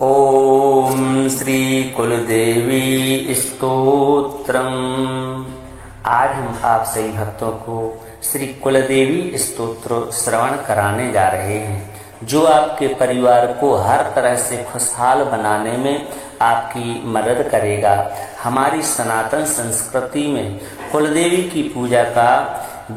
ओम श्री कुलदेवी स्तोत्रम। आज हम आप सभी भक्तों को श्री कुलदेवी स्तोत्र श्रवण कराने जा रहे हैं, जो आपके परिवार को हर तरह से खुशहाल बनाने में आपकी मदद करेगा। हमारी सनातन संस्कृति में कुलदेवी की पूजा का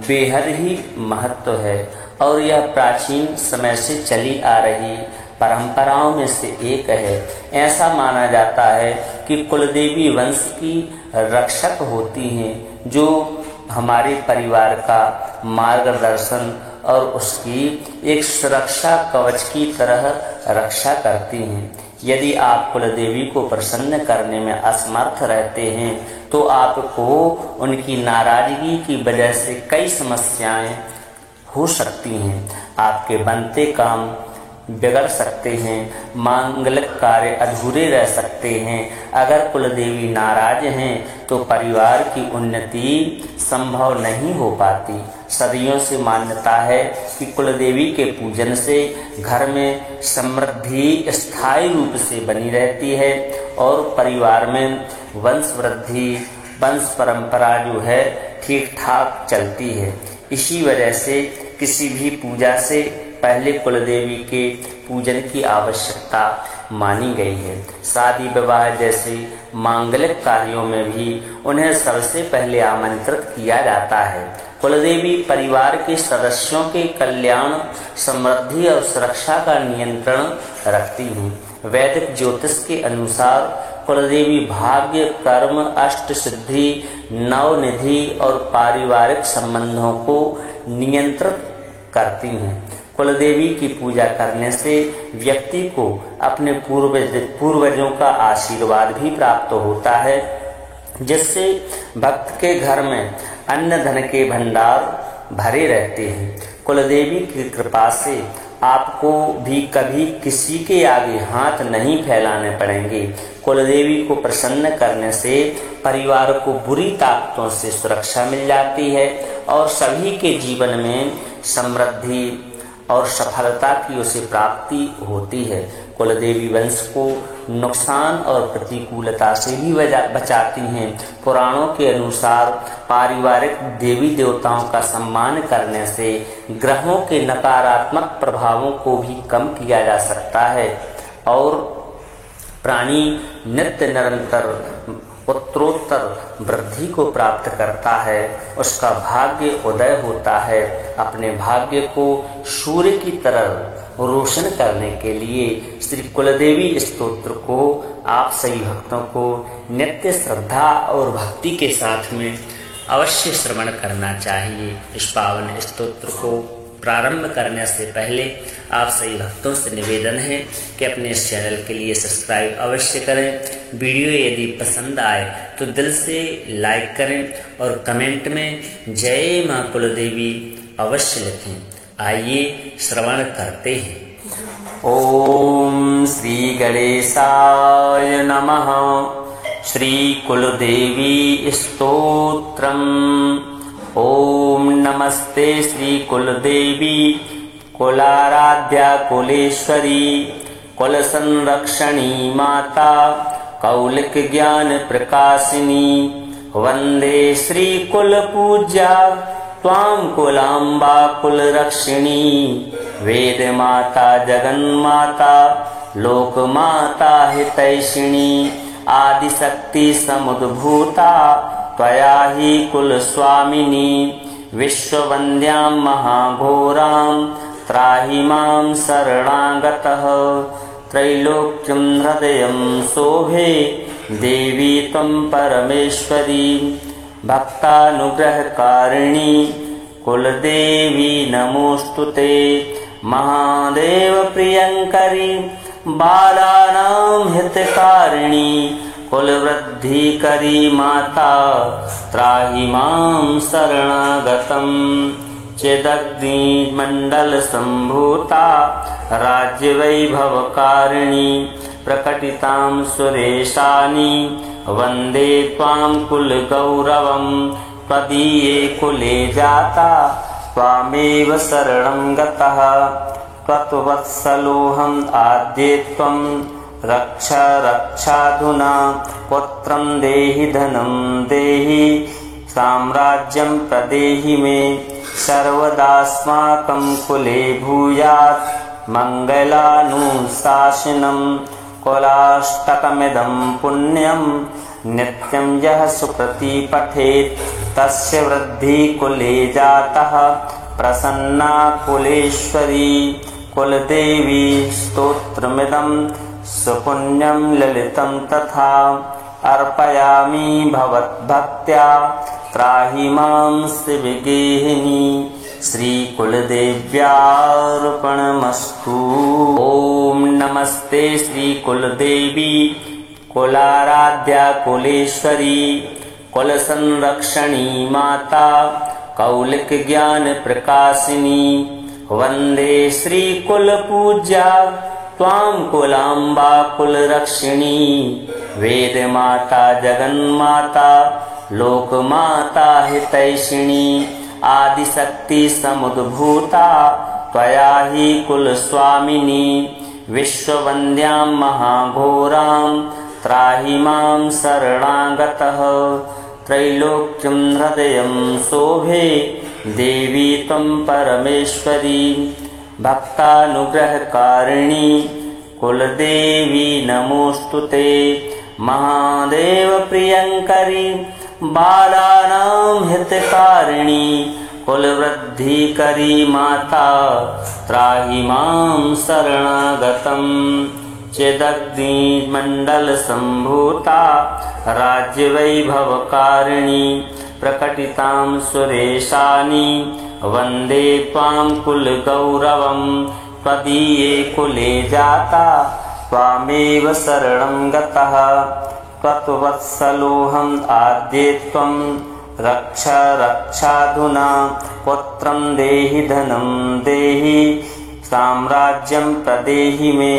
बेहद ही महत्व है और यह प्राचीन समय से चली आ रही परंपराओं में से एक है। ऐसा माना जाता है कि कुलदेवी वंश की रक्षक होती हैं, जो हमारे परिवार का मार्गदर्शन और उसकी एक सुरक्षा कवच की तरह रक्षा करती हैं। यदि आप कुलदेवी को प्रसन्न करने में असमर्थ रहते हैं तो आपको उनकी नाराजगी की वजह से कई समस्याएं हो सकती हैं। आपके बनते काम बिगड़ सकते हैं, मांगलिक कार्य अधूरे रह सकते हैं। अगर कुलदेवी नाराज हैं तो परिवार की उन्नति संभव नहीं हो पाती। सदियों से मान्यता है कि कुलदेवी के पूजन से घर में समृद्धि स्थायी रूप से बनी रहती है और परिवार में वंश वृद्धि, वंश परंपरा जो है ठीक ठाक चलती है। इसी वजह से किसी भी पूजा से पहले कुलदेवी के पूजन की आवश्यकता मानी गई है। शादी विवाह जैसे मांगलिक कार्यों में भी उन्हें सबसे पहले आमंत्रित किया जाता है। कुलदेवी परिवार के सदस्यों के कल्याण, समृद्धि और सुरक्षा का नियंत्रण रखती हैं। वैदिक ज्योतिष के अनुसार कुलदेवी भाग्य, कर्म, अष्ट सिद्धि, नवनिधि और पारिवारिक संबंधों को नियंत्रित करती हैं। कुलदेवी की पूजा करने से व्यक्ति को अपने पूर्वजों का आशीर्वाद भी प्राप्त होता है, जिससे भक्त के घर में अन्न धन के भंडार भरे रहते हैं। कुलदेवी की कृपा से आपको भी कभी किसी के आगे हाथ नहीं फैलाने पड़ेंगे। कुलदेवी को प्रसन्न करने से परिवार को बुरी ताकतों से सुरक्षा मिल जाती है और सभी के जीवन में समृद्धि और सफलता की उसे प्राप्ति होती है। कुलदेवी वंश को नुकसान और प्रतिकूलता से भी बचाती हैं। पुराणों के अनुसार पारिवारिक देवी देवताओं का सम्मान करने से ग्रहों के नकारात्मक प्रभावों को भी कम किया जा सकता है और प्राणी नित्य निरंतर उत्तरोत्तर वृद्धि को प्राप्त करता है। उसका भाग्य उदय होता है। अपने भाग्य को सूर्य की तरह रोशन करने के लिए श्री कुलदेवी स्तोत्र को आप सभी भक्तों को नित्य श्रद्धा और भक्ति के साथ में अवश्य श्रवण करना चाहिए। इस पावन स्तोत्र को प्रारंभ करने से पहले आप सभी भक्तों से निवेदन है कि अपने इस चैनल के लिए सब्सक्राइब अवश्य करें। वीडियो यदि पसंद आए तो दिल से लाइक करें और कमेंट में जय मां कुलदेवी अवश्य लिखें। आइए श्रवण करते हैं। ओम श्री गणेशाय नमः। श्री कुलदेवी स्तोत्रम। ओम नमस्ते श्री कुलदेवी कुलाराध्या कुलेश्वरी कुल संरक्षणी माता कौलिक ज्ञान प्रकाशिनी वंदे श्री कुल पूज्या त्वां कुलाम्बा कुल रक्षिणी वेद माता जगन्माता लोक माता हितैषिणी आदिशक्ति समुद्भूता त्वया हि कुल स्वामिनी विश्ववन्द्यां महाघोरां त्राहि मां शरणागतः त्रैलोक्यं हृदयं शोभे देवी त्वं परमेश्वरी भक्तानुग्रहकारिणी कुलदेवी नमोस्तुते महादेव प्रियंकरी बालानां हितकारिणी कुलवृद्धिकरी माता त्राहि मां शरणागतम् चिदग्निमण्डल संभूता राज्यवैभवकारिणी प्रकटितां सुरेशानी वन्दे त्वां कुलगौरवं त्वदीये कुले जाता त्वामेव शरणं गतः त्वत्वत्सलोऽहम् आद्ये त्वं रक्ष रक्षाधुना पुत्रं देहि धनं देहि साम्राज्यं प्रदेहि मे सर्वदास्माकं कुले भूयात् मङ्गलानुशासनं कुलाष्टकमिदं पुण्यं नित्यं यः सुकृति पठेत् तस्य वृद्धि कुले जातः प्रसन्ना कुलेश्वरी कुलदेवी स्तोत्रमिदं सुपुण्यं ललितं तथा अर्पयामि भवद्भक्त्या त्राहि मां शिवगेहिनी श्रीकुलदेव्यार्पणमस्तु। ॐ नमस्ते श्रीकुलदेवी कुलाराध्या कुलेश्वरी कुलसंरक्षणी माता कौलिक ज्ञान प्रकाशिनी वंदे श्रीकुलपूज्या त्वां कुलाम्बा कुलरक्षिणी वेदमाता जगन्माता लोकमाता हितैषिणी आदिशक्ति समुद्भूता त्वया हि कुलस्वामिनी विश्ववन्द्यां महाघोरां त्राहि मां शरणागतः त्रैलोक्यं हृदयं शोभे देवी त्वं परमेश्वरी भक्तानुग्रहकारिणी कुलदेवी नमोस्तुते महादेव प्रियंकरी बालानां हितकारिणी कुलवृद्धिकरी माता त्राहि मां शरणागतं चिदग्निमण्डलसम्भूता राज्यवैभवकारिणी प्रकटितां सुरेशानी वन्दे त्वां कुलगौरवं त्वदीये कुले जाता त्वामेव शरणं गतः त्वत्वत्सलोऽहम् आद्ये त्वं रक्ष रक्षाधुना पुत्रं देहि धनं देहि साम्राज्यं प्रदेहि मे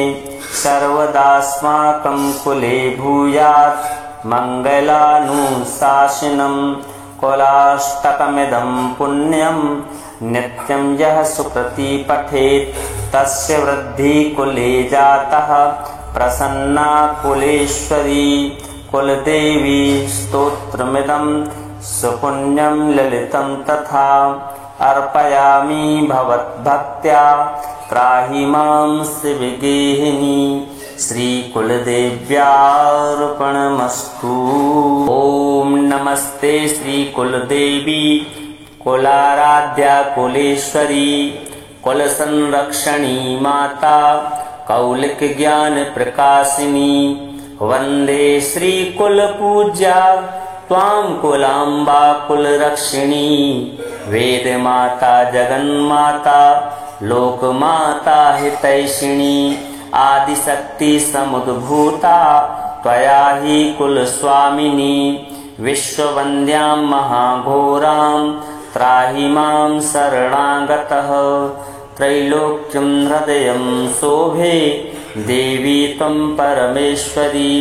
सर्वदास्माकं कुले भूयात् मङ्गलानुशासनं कुलाष्टकमिदं पुण्यं नित्यं यः सुकृति पठेत् तस्य वृद्धि कुले जातः प्रसन्ना कुलेश्वरी कुलदेवी स्तोत्रमिदं सुपुण्यं ललितं तथा अर्पयामि भवद्भक्त्या त्राहि मां शिवगेहिनी श्रीकुलदेव्यार्पणमस्तु। ॐ नमस्ते श्रीकुलदेवी कुलाराध्या कुलेश्वरी कुलसंरक्षणी माता कौलिक ज्ञान प्रकाशिनी वंदे श्रीकुलपूज्या त्वां कुलाम्बा कुलरक्षिणी वेदमाता जगन्माता लोकमाता हितैषिणी आदिशक्ति समुद्भूता त्वया हि कुलस्वामिनी विश्ववन्द्यां महाघोरां त्राहि मां शरणागतः त्रैलोक्यं हृदयं शोभे देवी त्वं परमेश्वरी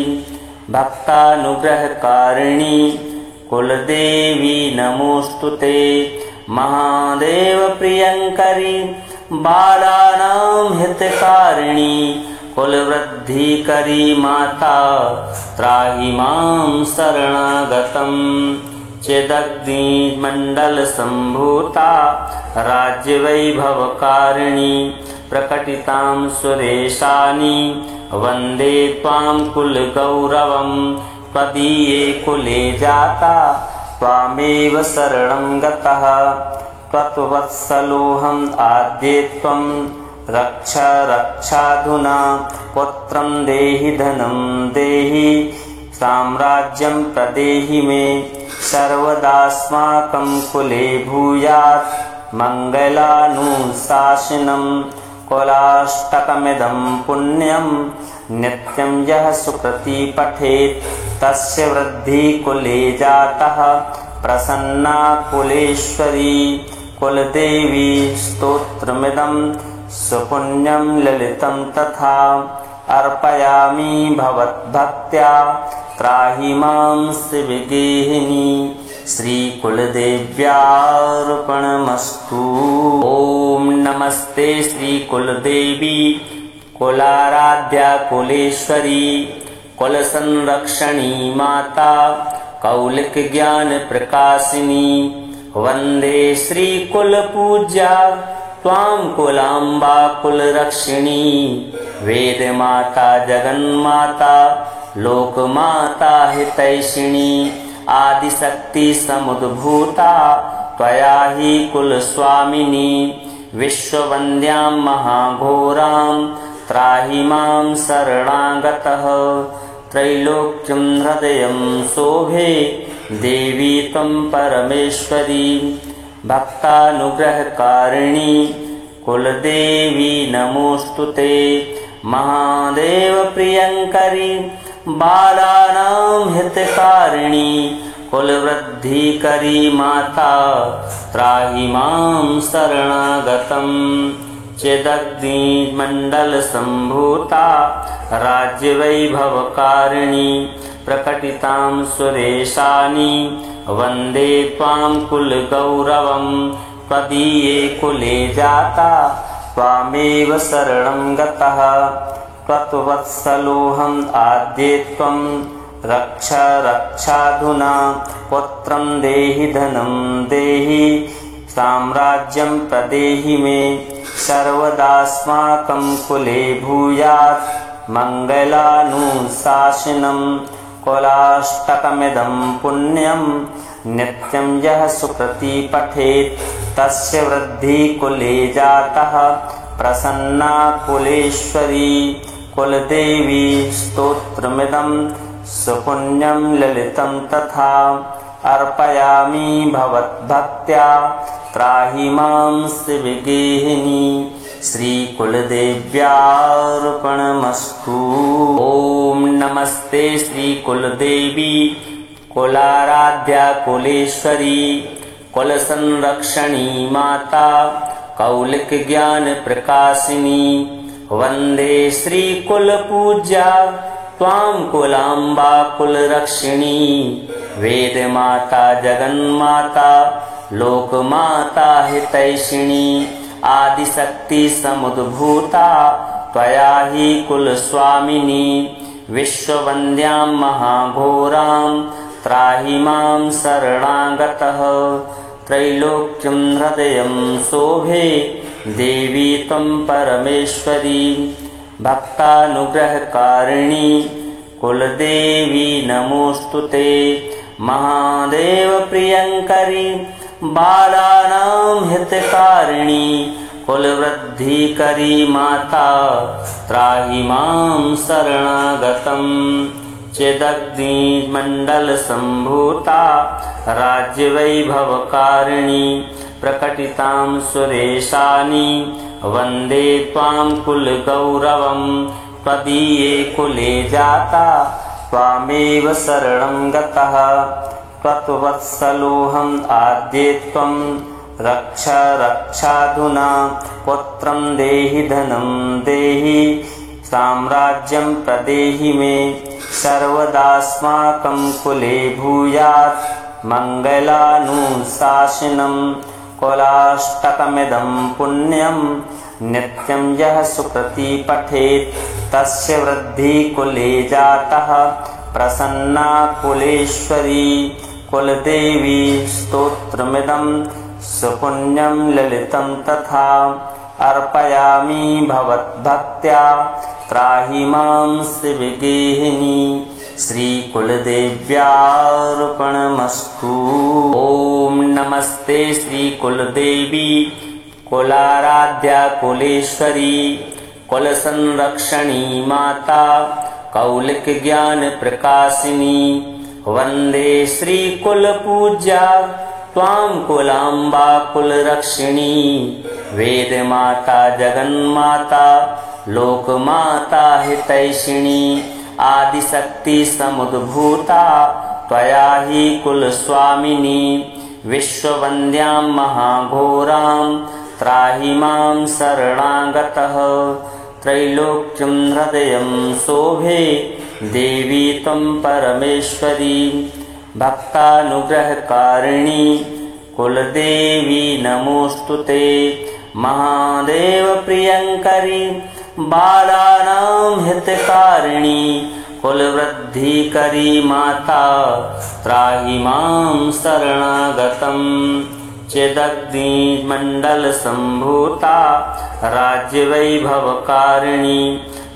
भक्तानुग्रहकारिणी कुलदेवी नमोस्तुते महादेव प्रियंकरी बालानां हितकारिणी कुलवृद्धिकरी माता त्राहि मां शरणागतं चिदग्निमण्डलसम्भूता राज्यवैभवकारिणी प्रकटितां सुरेशानी वन्दे त्वां कुलगौरवं त्वदीये कुले जाता त्वामेव शरणं गतः त्वत्वत्सलोऽहम् आद्ये त्वं रक्ष रक्षाधुना पुत्रं देहि धनं देहि साम्राज्यं प्रदेहि मे सर्वदास्माकं कुले भूयात् मङ्गलानुशासनं कुलाष्टकमिदं पुण्यं नित्यं यः सुकृति पठेत् तस्य वृद्धि कुले जातः प्रसन्ना कुलेश्वरी कुलदेवी स्तोत्रमिदं सुपुण्यं ललितं तथा अर्पयामि भवद्भक्त्या त्राहि मां शिवगेहिनी श्रीकुलदेव्यार्पणमस्तु। ॐ नमस्ते श्रीकुलदेवी कुलाराध्या कुलेश्वरी कुल संरक्षणी माता कौलिक ज्ञान प्रकाशिनी वंदे श्री कुल पूज्या त्वां कुलाम्बा कुल रक्षिणी वेद माता जगन्माता लोक माता हितैषिणी आदिशक्ति समुद्भूता त्वया हि कुल स्वामिनी विश्ववन्द्यां महाघोरां त्राहि मां शरणागतः त्रैलोक्यं हृदयं शोभे देवी त्वं परमेश्वरी भक्तानुग्रहकारिणी कुलदेवी नमोस्तुते महादेव प्रियंकरी बालानां हितकारिणी कुलवृद्धिकरी माता त्राहि मां शरणागतं चिदग्निमण्डल संभूता राज्यवैभवकारिणी प्रकटितां सुरेशानी वन्दे त्वां कुलगौरवं त्वदीये कुले जाता त्वामेव शरणं गतः त्वत्वत्सलोऽहम् आद्ये त्वं रक्ष रक्षाधुना पुत्रं देहि धनं देहि साम्राज्यं प्रदेहि मे सर्वदास्माकं कुले भूयात् मङ्गलानुशासनं कुलाष्टकमिदं पुण्यं नित्यं यः सुकृति पठेत् तस्य वृद्धि कुले जातः प्रसन्ना कुलेश्वरी कुलदेवी स्तोत्रमिदं सुपुण्यं ललितं तथा अर्पयामि भवद्भक्त्या त्राहि मां शिवगेहिनी श्री कुलदेव्यार्पणमस्तु। ओम नमस्ते श्री कुलदेवी कुलाराध्या कुलेश्वरी कुल संरक्षणी माता कौलिक ज्ञान प्रकाशिनी वंदे श्री कुल पूज्या त्वां कुलाम्बा कुल रक्षिणी वेद माता जगन्माता लोक माता हितैषिणी आदिशक्ति समुद्भूता त्वया हि कुल स्वामिनी विश्ववन्द्यां महाघोरां त्राहि मां शरणागतः त्रैलोक्यं हृदयं शोभे देवी त्वं परमेश्वरी भक्तानुग्रहकारिणी कुलदेवी नमोस्तुते महादेव प्रियंकरी बालानां हितकारिणी कुलवृद्धिकरी माता त्राहि मां शरणागतं चिदग्निमण्डल संभूता राज्यवैभवकारिणी प्रकटितां सुरेशानी वन्दे त्वां कुलगौरवं त्वदीये कुले जाता त्वामेव शरणं गतः त्वत्वत्सलोऽहम् आद्ये त्वं रक्ष रक्षाधुना पुत्रं देहि धनं देहि साम्राज्यं प्रदेहि मे सर्वदास्माकं कुले भूयात् मङ्गलानुशासनं कुलाष्टकमिदं पुण्यं नित्यं यः सुकृति पठेत् तस्य वृद्धि कुले जातः प्रसन्ना कुलेश्वरी कुलदेवी स्तोत्रमिदं सुपुण्यं ललितं तथा अर्पयामि भवद्भक्त्या त्राहि मां शिवगेहिनी श्री कुलदेव्यार्पणमस्तु। ओम नमस्ते श्री कुलदेवी कुलाराध्या कुलेश्वरी कुल संरक्षणी माता कौलिक ज्ञान प्रकाशिनी वंदे श्री कुल पूज्या त्वां कुलाम्बा कुल रक्षिणी वेद माता जगन्माता लोक माता हितैषिणी आदिशक्ति समुद्भूता त्वया हि कुल स्वामिनी विश्ववन्द्यां महाघोरां त्राहि मां शरणागतः त्रैलोक्यं हृदयं शोभे देवी त्वं परमेश्वरी भक्तानुग्रहकारिणी कुलदेवी नमोस्तुते महादेव प्रियंकरी बालानां हितकारिणी कुलवृद्धिकरी माता त्राहि मां शरणागतं चिदग्निमण्डलसम्भूता राज्यवैभवकारिणी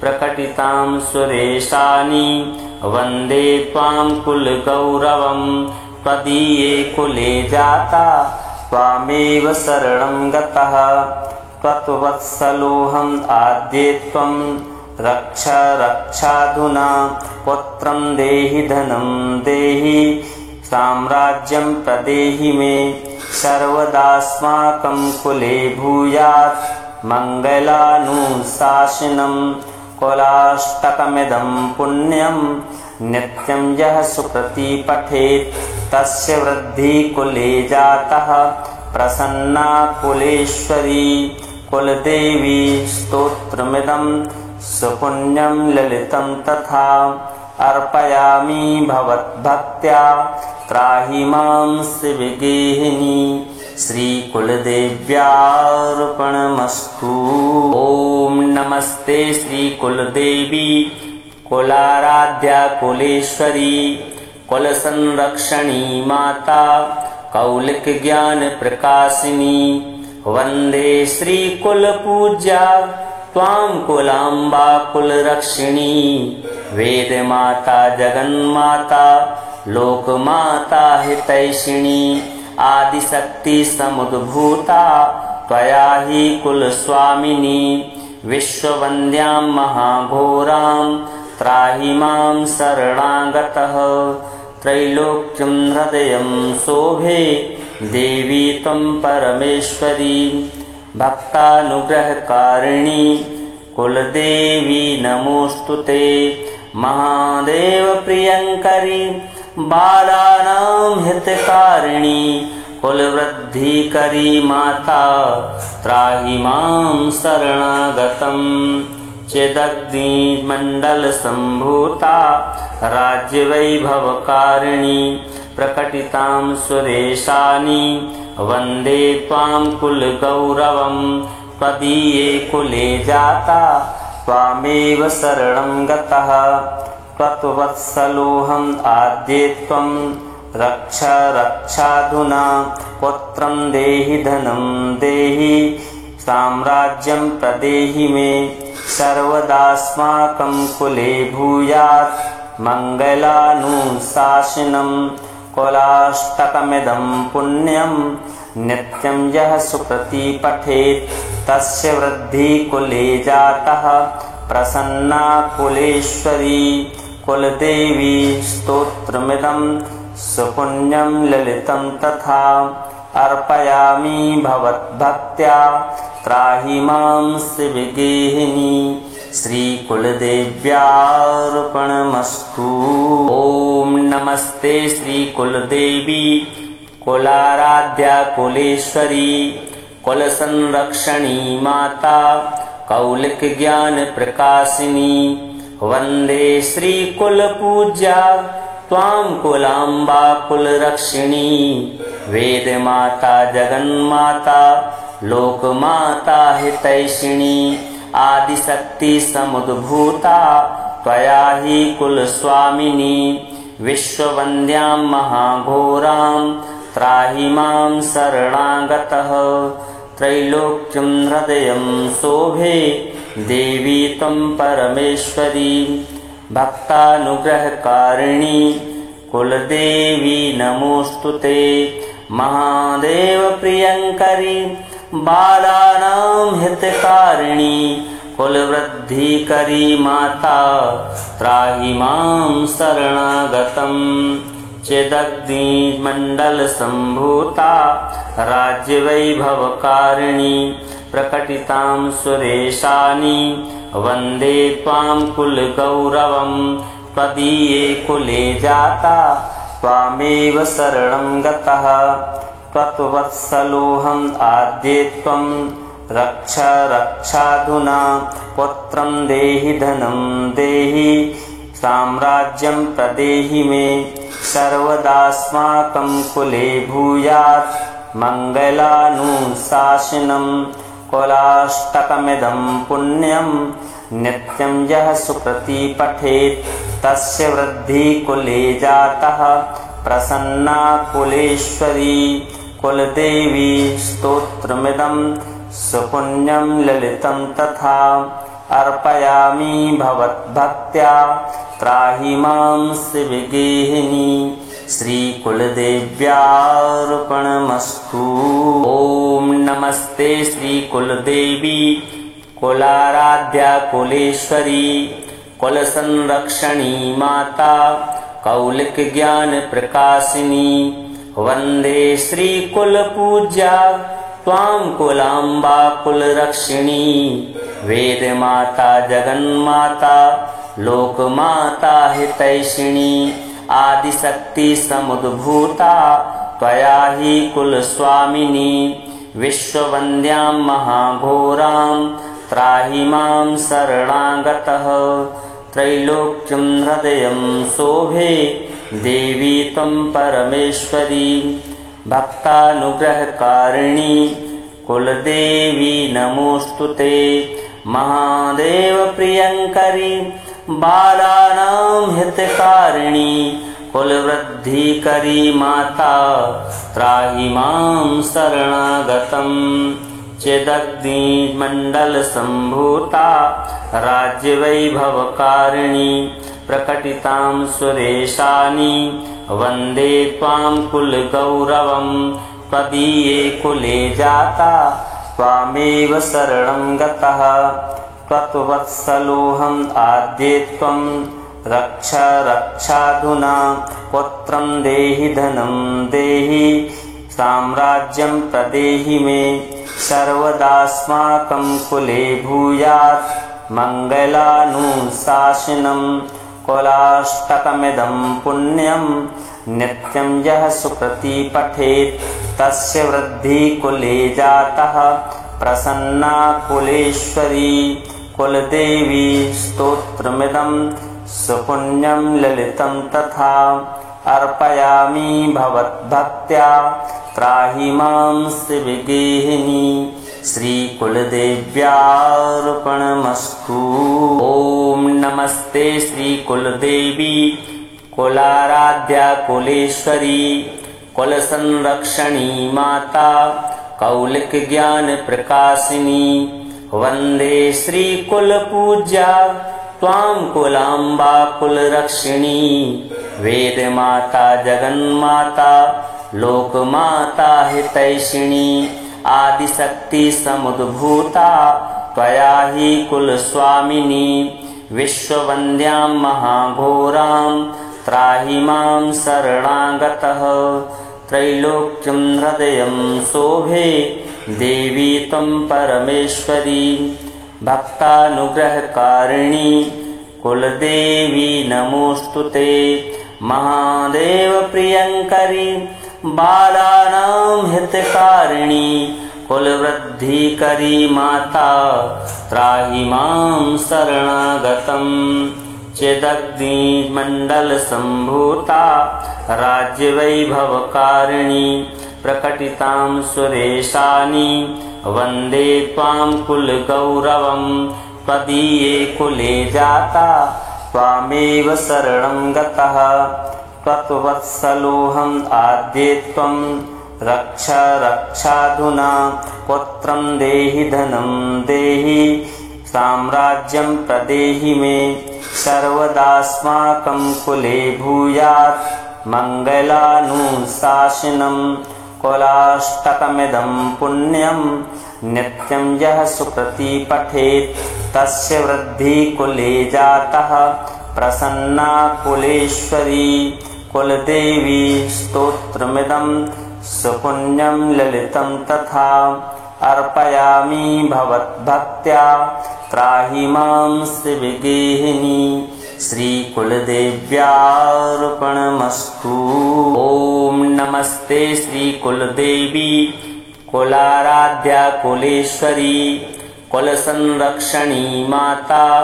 प्रकटितां सुरेशानि वन्दे त्वां कुलगौरवं त्वदीये कुले जाता त्वामेव शरणं गतः त्वत्वत्सलोऽहम् आद्ये त्वं रक्ष रक्षाधुना पुत्रं देहि धनं देहि साम्राज्यं प्रदेहि मे सर्वदास्माकं कुले भूयात् मङ्गलानुशासनं कुलाष्टकमिदं पुण्यं नित्यं यः सुकृति पठेत् तस्य वृद्धि कुले जातः प्रसन्ना कुलेश्वरी कुलदेवी स्तोत्रमिदं सुपुण्यं ललितं तथा अर्पयामि भवद्भक्त्या त्राहि मां शिवगेहिनी श्रीकुलदेव्यार्पणमस्तु। ओम नमस्ते श्रीकुलदेवी कुलाराध्या कुलेश्वरी कुलसंरक्षणी माता कौलिक ज्ञान प्रकाशिनी वंदे श्रीकुलपूज्या त्वां कुलाम्बा कुलरक्षिणी वेदमाता जगन्माता लोकमाता हितैषिणी आदिशक्ति समुद्भूता त्वया हि कुलस्वामिनी विश्ववन्द्यां महाघोरां त्राहि मां शरणागतः त्रैलोक्यं हृदयं शोभे देवी त्वं परमेश्वरी भक्तानुग्रहकारिणी कुलदेवी नमोस्तुते महादेव प्रियंकरी बालानां हितकारिणी कुलवृद्धिकरी माता त्राहि मां शरणागतं चिदग्निमण्डलसम्भूता राज्यवैभवकारिणी प्रकटितां सुरेशानि वन्दे त्वां कुलगौरवं त्वदीये कुले जाता त्वामेव शरणं गतः त्वत्वत्सलोऽहम् आद्ये त्वं रक्ष रक्षाधुना पुत्रं देहि धनं देहि साम्राज्यं प्रदेहि मे सर्वदास्माकं कुले भूयात् मङ्गलानुशासनं कुलाष्टकमिदं पुण्यं नित्यं यः सुकृति पठेत् तस्य वृद्धि कुले जातः प्रसन्ना कुलेश्वरी कुलदेवी स्तोत्रमिदं सुपुण्यं ललितं तथा अर्पयामि भवद्भक्त्या त्राहि मां शिवगेहिनी श्रीकुलदेव्यार्पणमस्तु। ओम नमस्ते श्रीकुलदेवी कुलाराध्या कुलेश्वरी कुलसंरक्षणी माता कौलिक ज्ञान प्रकाशिनी वंदे श्रीकुलपूज्या त्वां कुलाम्बा कुलरक्षिणी वेदमाता जगन्माता लोकमाता हितैषिणी आदिशक्ति समुद्भूता त्वया हि कुलस्वामिनी विश्ववन्द्यां महाघोरां त्राहि मां शरणागतः त्रैलोक्यं हृदयं शोभे देवी त्वं परमेश्वरी भक्तानुग्रहकारिणी कुलदेवी नमोस्तुते महादेव प्रियंकरी बालानां हितकारिणी कुलवृद्धिकरी माता त्राहि मां शरणागतं चिदग्निमण्डलसम्भूता राज्यवैभवकारिणी प्रकटितां सुरेशानि वन्दे त्वां कुलगौरवं त्वदीये कुले जाता त्वामेव शरणं गतः त्वत्वत्सलोऽहम् आद्ये त्वं रक्ष रक्षाधुना पुत्रं देहि धनं देहि साम्राज्यं प्रदेहि मे सर्वदास्माकं कुले भूयात् मङ्गलानुशासनं कुलाष्टकमिदं पुण्यं नित्यं यः सुकृति पठेत् तस्य वृद्धि कुले जातः प्रसन्ना कुलेश्वरी। कुलदेवी स्तोत्रमिदं सुपुण्यं ललितं तथा अर्पयामि भवद्भक्त्या त्राहि मां शिवगेहिनी। श्री कुलदेव्यार्पणमस्तु। ओम नमस्ते श्री कुलदेवी कुलाराध्या कुलेश्वरी कुल संरक्षणी माता कौलिक ज्ञान प्रकाशिनी। वंदे श्री कुल पूज्या त्वां कुलाम्बा कुल रक्षिणी। वेद माता जगन्माता लोक माता हितैषिणी। आदिशक्ति समुद्भूता त्वया हि कुल स्वामिनी। विश्ववन्द्यां महाघोरां त्राहि मां शरणागतः। त्रैलोक्यं हृदयं शोभे देवी त्वं परमेश्वरी। भक्तानुग्रहकारिणी कुलदेवी नमोस्तुते। महादेव प्रियंकरी बालानां हितकारिणी। कुलवृद्धिकरी माता त्राहि मां शरणागतम्। चिदग्निमण्डल सम्भूता राज्यवैभवकारिणी। प्रकटितां सुरेशानी वन्दे त्वां कुलगौरवम्। त्वदीये कुले जाता त्वामेव शरणं गतः। त्वत्वत्सलोऽहम् आद्ये त्वं रक्ष रक्षाधुना। पुत्रं देहि धनं देहि साम्राज्यं प्रदेहि मे। सर्वदास्माकं कुले भूयात् मङ्गलानुशासनम्। कुलाष्टकमिदं पुण्यं नित्यं यः सुकृति पठेत् तस्य वृद्धि कुले जातः प्रसन्ना कुलेश्वरी। कुलदेवी स्तोत्रमिदं सुपुण्यं ललितं तथा अर्पयामि भवद्भक्त्या त्राहि मां शिवगेहिनी। श्री कुलदेव्यार्पणमस्तु। ओम नमस्ते श्री कुलदेवी कुलाराध्या कुलेश्वरी कुल संरक्षणी माता कौलिक ज्ञान प्रकाशिनी। वंदे श्री कुल पूज्या त्वां कुलाम्बा कुल रक्षिणी। वेद माता जगन्माता लोक माता हितैषिणी। आदिशक्ति समुद्भूता त्वया हि कुल स्वामिनी। विश्ववन्द्यां महाघोरां त्राहि मां शरणागतः। त्रैलोक्यं हृदयं शोभे देवी त्वं परमेश्वरी। भक्तानुग्रहकारिणी कुलदेवी नमोस्तुते। महादेव प्रियंकरी बालानां हितकारिणी। कुलवृद्धिकरी माता त्राहि मां शरणागतम्। चिदग्निमण्डल सम्भूता राज्यवैभवकारिणी। प्रकटितां सुरेशानी वन्दे त्वां कुलगौरवम्। त्वदीये कुले जाता त्वामेव शरणं गतः। त्वत्वत्सलोऽहम् आद्ये त्वं रक्ष रक्षाधुना। पुत्रं देहि धनं देहि साम्राज्यं प्रदेहि मे। सर्वदास्माकं कुले भूयात् मङ्गलानुशासनम्। कुलाष्टकमिदं पुण्यं नित्यं यः सुकृति पठेत् तस्य वृद्धि कुले जातः प्रसन्ना कुलेश्वरी। कुलदेवी स्तोत्रमिदं सुपुण्यं ललितं तथा अर्पयामि भवद्भक्त्या त्राहि मां शिवगेहिनी। श्री कुलदेव्यार्पणमस्तु। ओम नमस्ते श्री कुलदेवी कुलाराध्या कुलेश्वरी कुल संरक्षणी माता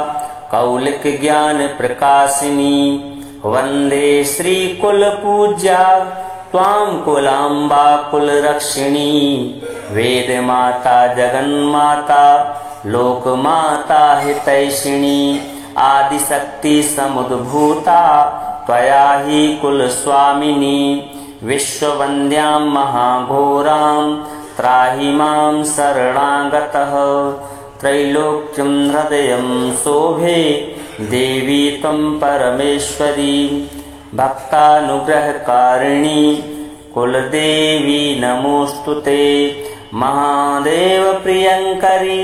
कौलिक ज्ञान प्रकाशिनी। वंदे श्री कुल पूज्या त्वां कुलाम्बा कुल रक्षिणी। वेद माता जगन्माता लोकमाता हितैषिणी आदिशक्ति समुद्भूता त्वया हि कुलस्वामिनी विश्ववन्द्यां महाघोरां त्राहि मां शरणागतः त्रैलोक्यं हृदयं शोभे देवी त्वं परमेश्वरी भक्तानुग्रहकारिणी कुलदेवी नमोस्तुते महादेव प्रियंकरी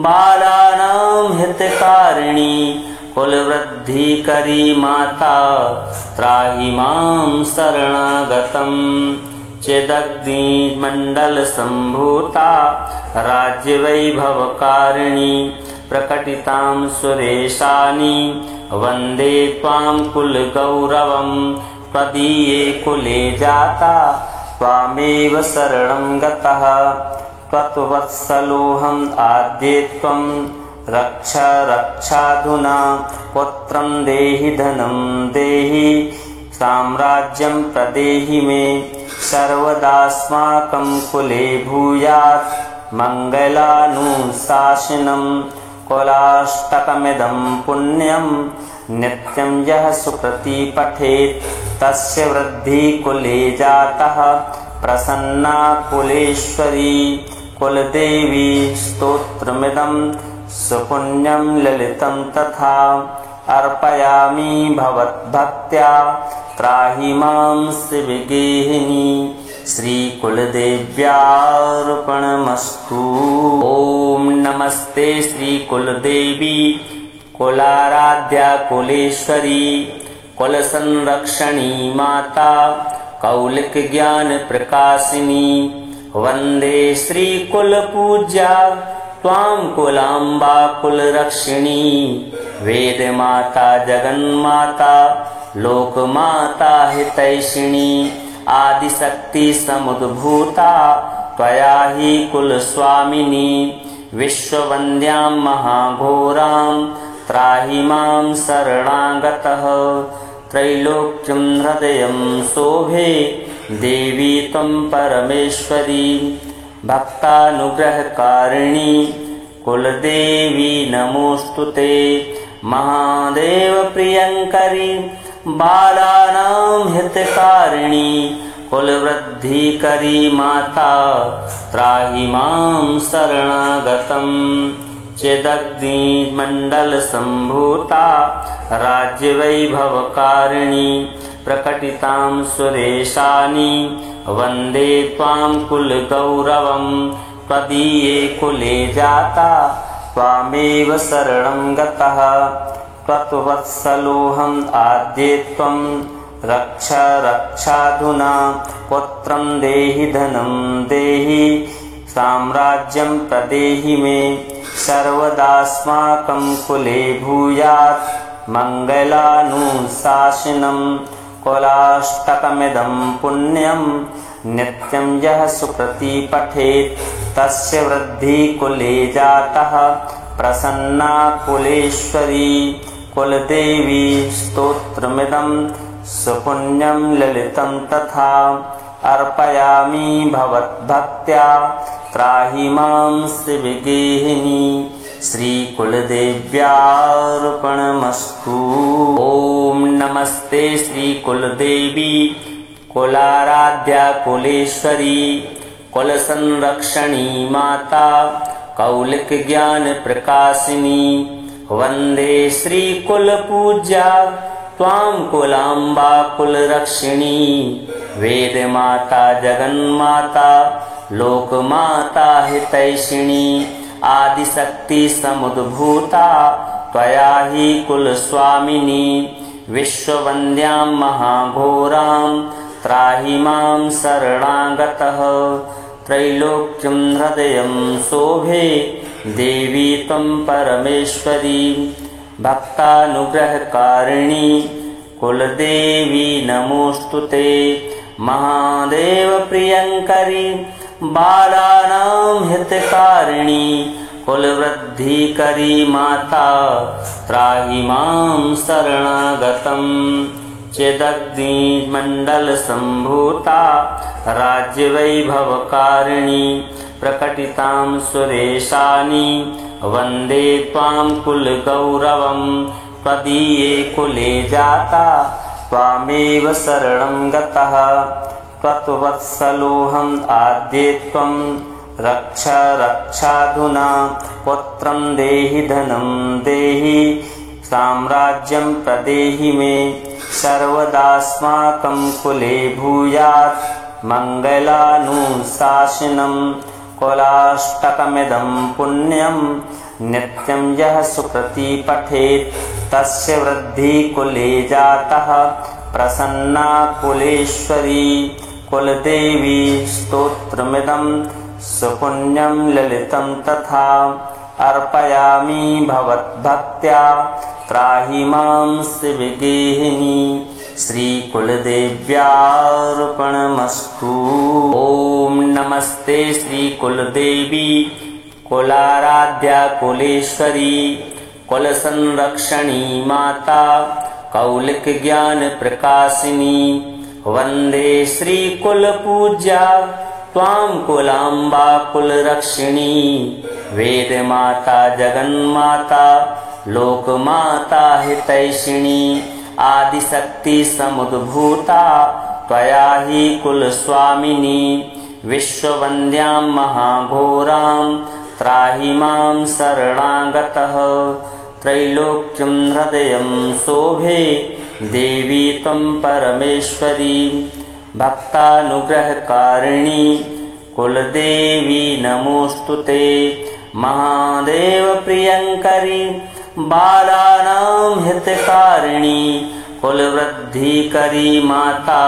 बालानां हितकारिणी कुलवृद्धिकरी माता त्राहि मां शरणागतं चिदग्निमण्डलसम्भूता राज्यवैभवकारिणी प्रकटितां सुरेशानि वन्दे त्वां कुलगौरवं त्वदीये कुले जाता त्वामेव शरणं गतः त्वत्वत्सलोऽहम् आद्ये त्वं रक्ष रक्षाधुना पुत्रं देहि धनं देहि साम्राज्यं प्रदेहि मे सर्वदास्माकं कुले भूयात् मङ्गलानुशासनं कुलाष्टकमिदं पुण्यं नित्यं यः सुकृती पठेत् तस्य वृद्धि कुले जातः प्रसन्ना कुलेश्वरी कुलदेवी स्तोत्रमिदं सुपुण्यं ललितं तथा अर्पयामि भवद्भक्त्या त्राहि मां शिवगेहिनी श्रीकुलदेव्यार्पणमस्तु। ओम नमस्ते श्रीकुलदेवी कुलाराध्या कुलेश्वरी कुलसंरक्षणी माता कौलिक ज्ञान प्रकाशिनी वंदे श्रीकुलपूज्या त्वां कुलाम्बा कुलरक्षिणी वेदमाता जगन्माता लोकमाता हितैषिणी आदिशक्ति समुद्भूता त्वया हि कुलस्वामिनी विश्ववन्द्यां महाघोरां त्राहि मां शरणागतः त्रैलोक्यं हृदयं शोभे देवी त्वं परमेश्वरी भक्तानुग्रहकारिणी कुलदेवी नमोस्तुते महादेव प्रियंकरी बालानां हितकारिणी कुलवृद्धिकरी माता त्राहि मां शरणागतं चिदग्निमण्डलसम्भूता राज्यवैभवकारिणी प्रकटितां सुरेशानि वन्दे त्वां कुलगौरवं त्वदीये कुले जाता त्वामेव शरणं गतः त्वत्वत्सलोऽहम् आद्ये त्वं रक्ष रक्षाधुना पुत्रं देहि धनं देहि साम्राज्यं प्रदेहि मे सर्वदास्माकं कुले भूयात् मङ्गलानुशासनं कुलाष्टकमिदं पुण्यं नित्यं यः सुकृती पठेत् तस्य वृद्धि कुले जातः प्रसन्ना कुलेश्वरी कुलदेवी स्तोत्रमिदं सुपुण्यं ललितं तथा अर्पयामि भवद्भक्त्या त्राहि मां शिवगेहिनी श्रीकुलदेव्यार्पणमस्तु। ओम नमस्ते श्रीकुलदेवी कुलाराध्या कुलेश्वरी कुलसंरक्षणी माता कौलिक ज्ञान प्रकाशिनी वंदे श्रीकुलपूज्या त्वां कुलाम्बा कुलरक्षिणी वेदमाता जगन्माता लोकमाता हितैषिणी आदिशक्ति समुद्भूता त्वया हि कुलस्वामिनी विश्ववन्द्यां महाघोरां त्राहि मां शरणागतः त्रैलोक्यं हृदयं शोभे देवी त्वं परमेश्वरी भक्तानुग्रहकारिणी कुलदेवी नमोस्तुते महादेव प्रियंकरी बालानां हितकारिणी कुलवृद्धिकरी माता त्राहि मां शरणागतं चिदग्निमण्डलसम्भूता राज्यवैभवकारिणी प्रकटितां सुरेशानि वन्दे त्वां कुलगौरवं त्वदीये कुले जाता त्वामेव शरणं गतः त्वत्वत्सलोऽहम् आद्ये त्वं रक्ष रक्षाधुना पुत्रं देहि धनं देहि साम्राज्यं प्रदेहि मे सर्वदास्माकं कुले भूयात् मङ्गलानुशासनं कुलाष्टकमिदं पुण्यं नित्यं यः सुकृती पठेत् तस्य वृद्धि कुले जातः प्रसन्ना कुलेश्वरी कुलदेवी स्तोत्रमिदं सुपुण्यं ललितं तथा अर्पयामि भवद्भक्त्या त्राहि मां शिवगेहिनी श्रीकुलदेव्यार्पणमस्तु। ॐ नमस्ते श्रीकुलदेवी कुलाराध्या कुलेश्वरी कुलसंरक्षणी माता कौलिक ज्ञान प्रकाशिनी वन्दे श्रीकुलपूज्या त्वां कुलाम्बा कुलरक्षिणी वेदमाता जगन्माता लोकमाता हितैषिणी आदिशक्ति समुद्भूता त्वया हि कुलस्वामिनी विश्ववन्द्यां महाघोरां त्राहि मां शरणागतः त्रैलोक्यं हृदयं शोभे देवी त्वं परमेश्वरी भक्तानुग्रहकारिणी कुलदेवी नमोऽस्तुते महादेव प्रियंकरी बालानां हितकारिणी कुलवृद्धिकरी माता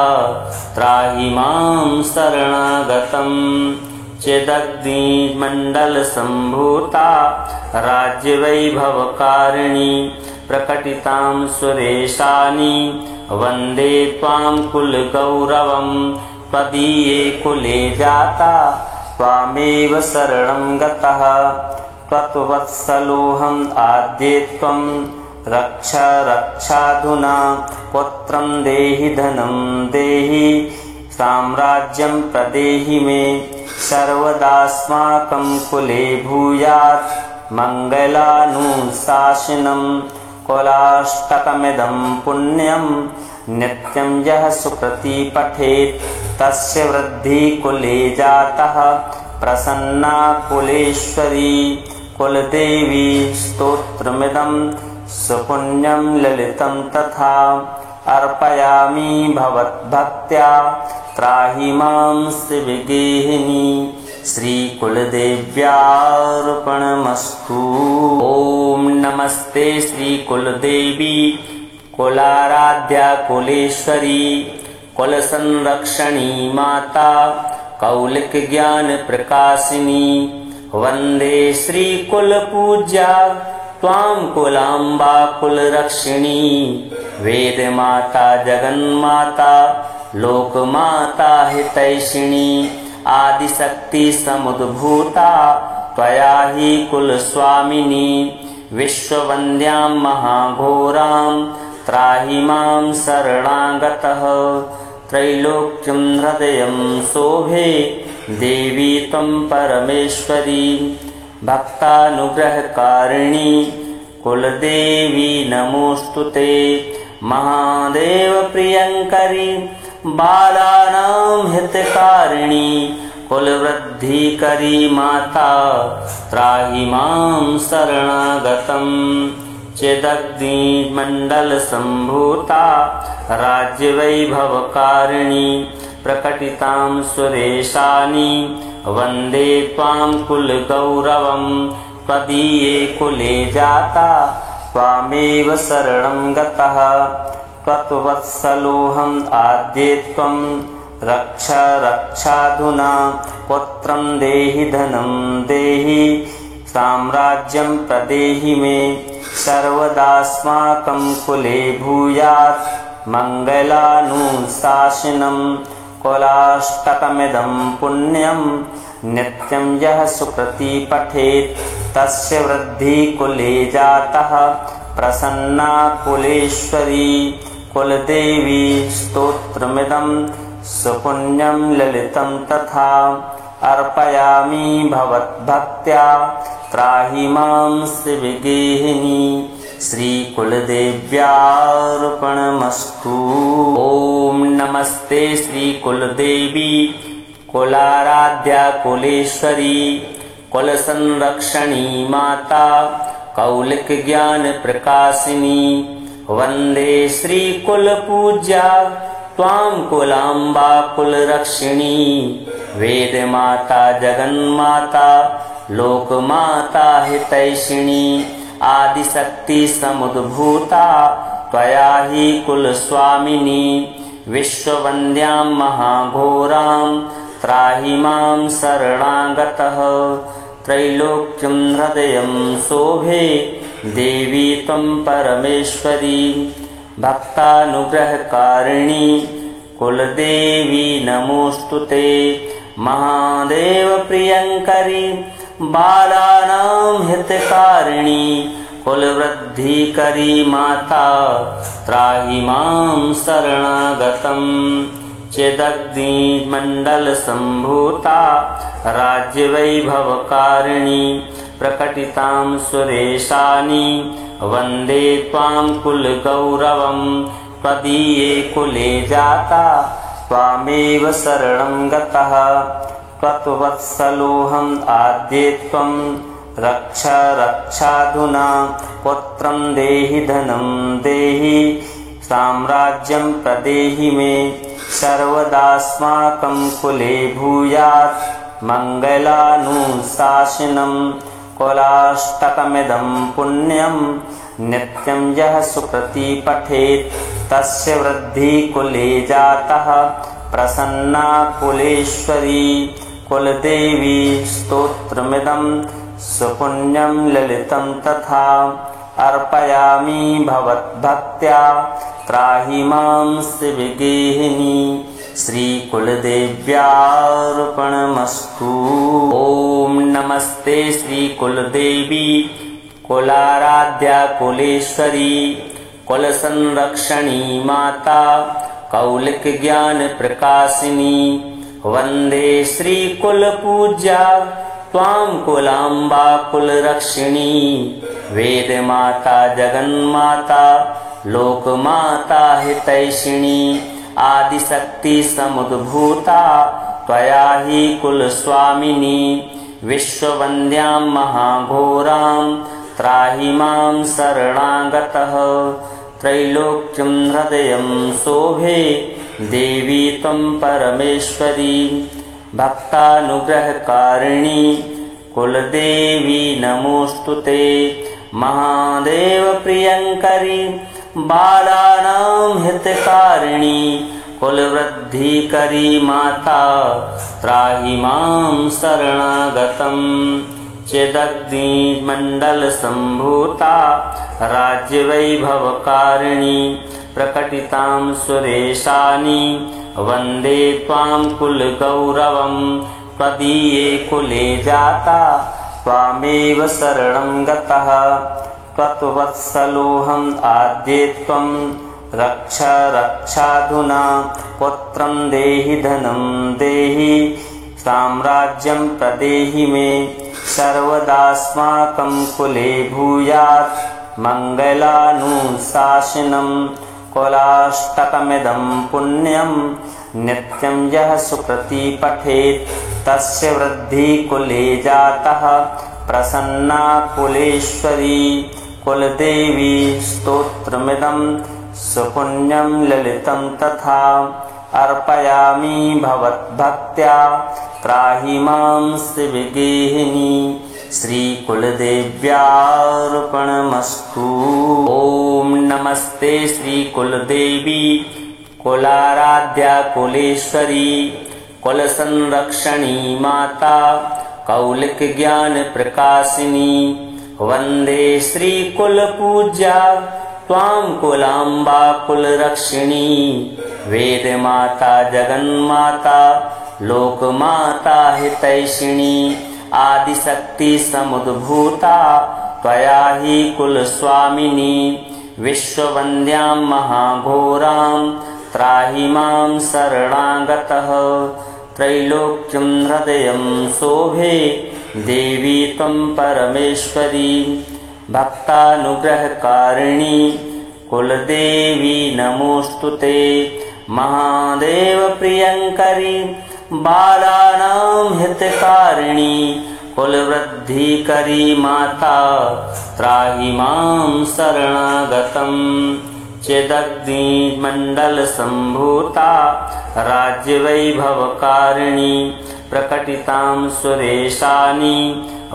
त्राहि मां शरणागतं चिदग्निमण्डलसम्भूता राज्यवैभवकारिणी प्रकटितां सुरेशानी वन्दे त्वां कुलगौरवं त्वदीये कुले जाता त्वामेव शरणं गतः त्वत्वत्सलोऽहम् आद्ये त्वं रक्ष रक्षाधुना पुत्रं देहि धनं देहि साम्राज्यं प्रदेहि मे सर्वदास्माकं कुले भूयात् मङ्गलानुशासनं कुलाष्टकमिदं पुण्यं नित्यं यः सुकृती पठेत् तस्य वृद्धि कुले जातः प्रसन्ना कुलेश्वरी कुलदेवी स्तोत्रमिदं सुपुण्यं ललितं तथा अर्पयामि भवद्भक्त्या त्राहि मां शिवगेहिनी श्रीकुलदेव्यार्पणमस्तु। ॐ नमस्ते श्रीकुलदेवी कुलाराध्या कुलेश्वरी कुलसंरक्षणी माता कौलिक ज्ञान प्रकाशिनी वन्दे श्रीकुलपूज्या त्वां कुलाम्बा कुलरक्षिणी वेदमाता जगन्माता लोकमाता हितैषिणी आदिशक्ति समुद्भूता त्वया हि कुलस्वामिनी विश्ववन्द्यां महाघोरां त्राहि मां शरणागतः त्रैलोक्यं हृदयं शोभे देवी त्वं परमेश्वरी भक्तानुग्रहकारिणी कुलदेवी नमोऽस्तुते महादेव प्रियंकरी बालानां हितकारिणी कुलवृद्धिकरी माता त्राहि मां शरणागतं चिदग्निमण्डलसम्भूता राज्यवैभवकारिणी प्रकटितां सुरेशानी वन्दे त्वां कुलगौरवं त्वदीये कुले जाता त्वामेव शरणं गतः त्वत्वत्सलोऽहम् आद्ये त्वं रक्ष रक्षाधुना पुत्रं देहि धनं देहि साम्राज्यं प्रदेहि मे सर्वदास्माकं कुले भूयात् मङ्गलानुशासनं कुलाष्टकमिदं पुण्यं नित्यं यः सुकृती पठेत् तस्य वृद्धि कुले जातः प्रसन्ना कुलेश्वरी कुलदेवी स्तोत्रमिदं सुपुण्यं ललितं तथा अर्पयामि भवद्भक्त्या त्राहि मां शिवगेहिनी श्रीकुलदेव्यार्पणमस्तु। ओम नमस्ते श्रीकुलदेवी कुलाराध्या कुलेश्वरी कुलसंरक्षणी माता कौलिक ज्ञान प्रकाशिनी वंदे श्रीकुलपूज्या त्वां कुलाम्बा कुलरक्षिणी वेद माता जगन्माता लोकमाता हितैषिणी आदिशक्ति समुद्भूता त्वया हि कुलस्वामिनी विश्ववन्द्यां महाघोरां त्राहि मां शरणागतः त्रैलोक्यं हृदयं शोभे देवी त्वं परमेश्वरी भक्तानुग्रहकारिणी कुलदेवी नमोस्तुते महादेव प्रियंकरी बालानां हितकारिणी कुलवृद्धिकरी माता त्राहि मां शरणागतम् चिदग्निमण्डल संभूता राज्यवैभवकारिणी प्रकटितां सुरेशानी वन्दे त्वां कुलगौरवं त्वदीये कुले जाता त्वामेव शरणं गतः त्वत्वत्सलोऽहम् आद्ये त्वं रक्ष रक्षाधुना पुत्रं देहि धनं देहि साम्राज्यं प्रदेहि मे सर्वदास्माकं कुले भूयात् मङ्गलानुशासनं कुलाष्टकमिदं पुण्यं नित्यं यः सुकृती पठेत् तस्य वृद्धि कुले जातः प्रसन्ना कुलेश्वरी कुलदेवी स्तोत्रमिदं सुपुण्यं ललितं तथा अर्पयामि भवद्भक्त्या त्राहि मां शिवगेहिनी श्रीकुलदेव्यार्पणमस्तु। ओम नमस्ते श्रीकुलदेवी कुलाराध्या कुलेश्वरी कुलसंरक्षणी माता कौलिक ज्ञान प्रकाशिनी वंदे श्रीकुलपूज्या त्वां कुलाम्बा कुलरक्षिणी वेद माता जगन्माता लोकमाता हितैषिणी आदिशक्ति समुद्भूता त्वया हि कुलस्वामिनी विश्ववन्द्यां महाघोरां त्राहि मां शरणागतः त्रैलोक्यं हृदयं शोभे देवी त्वं परमेश्वरी भक्तानुग्रहकारिणी कुलदेवी नमोस्तुते महादेव प्रियंकरी बालानां हितकारिणी कुलवृद्धिकरी माता त्राहि मां शरणागतम् चिदग्निमण्डल संभूता राज्यवैभवकारिणी प्रकटितां सुरेशानी वन्दे त्वां कुलगौरवं त्वदीये कुले जाता त्वामेव शरणं गतः त्वत्वत्सलोऽहम् आद्ये त्वं रक्ष रक्षाधुना पुत्रं देहि धनं देहि साम्राज्यं प्रदेहि मे सर्वदास्माकं कुले भूयात् मङ्गलानुशासनं कुलाष्टकमिदं पुण्यं नित्यं यः सुकृती पठेत् तस्य वृद्धि कुले जातः प्रसन्ना कुलेश्वरी कुलदेवी स्तोत्रमिदं सुपुण्यं ललितं तथा अर्पयामि भवद्भक्त्या त्राहि मां शिवगेहिनी श्रीकुलदेव्यार्पणमस्तु। ओम नमस्ते श्रीकुलदेवी कुलाराध्या कुलेश्वरी कुलसंरक्षणी माता कौलिक ज्ञान प्रकाशिनी वंदे श्रीकुलपूज्या त्वां कुलाम्बा कुलरक्षिणी वेद माता जगन्माता लोकमाता हितैषिणी आदिशक्ति समुद्भूता त्वया हि कुलस्वामिनी विश्ववन्द्यां महाघोरां त्राहि मां शरणागतः त्रैलोक्यं हृदयं शोभे देवी त्वं परमेश्वरी भक्तानुग्रहकारिणी कुलदेवी नमोस्तुते महादेव प्रियंकरी बालानां हितकारिणी कुलवृद्धिकरी माता त्राहि मां शरणागतम् चिदग्निमण्डलसम्भूता राज्यवैभवकारिणी प्रकटितां सुरेशानि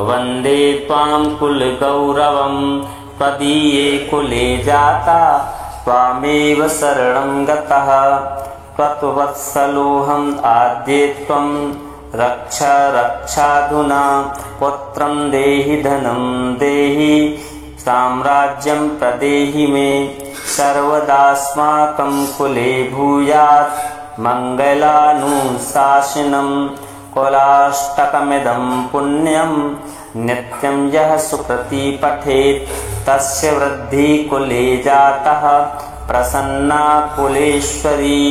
वन्दे त्वां कुलगौरवं त्वदीये कुले जाता त्वामेव शरणं गतः त्वत्वत्सलोऽहम् आद्ये त्वं रक्ष रक्षाधुना पुत्रं देहि धनं देहि साम्राज्यं प्रदेहि मे सर्वदास्माकं कुले भूयात् मङ्गलानुशासनं कुलाष्टकमिदं पुण्यं नित्यं यः सुकृती पठेत् तस्य वृद्धि कुले जातः प्रसन्ना कुलेश्वरी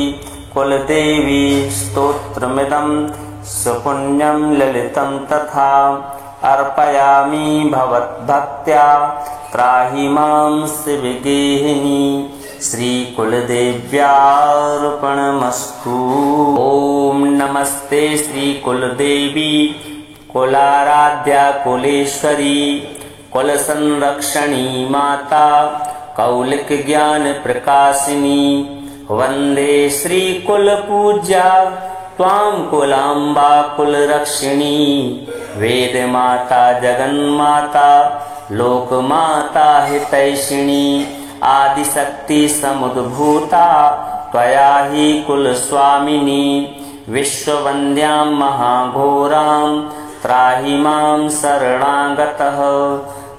कुलदेवी स्तोत्रमिदं सुपुण्यं ललितं तथा अर्पयामि भवद्भक्त्या त्राहि मां शिवगेहिनी श्रीकुलदेव्यार्पणमस्तु। ॐ नमस्ते श्रीकुलदेवी कुलाराध्या कुलेश्वरी कुलसंरक्षणी माता कौलिक ज्ञान प्रकाशिनी वन्दे श्रीकुलपूज्या त्वां कुलाम्बा कुलरक्षिणी वेदमाता जगन्माता लोकमाता हितैषिणी आदिशक्ति समुद्भूता त्वया हि कुलस्वामिनी विश्ववन्द्यां महाघोरां त्राहि मां शरणागतः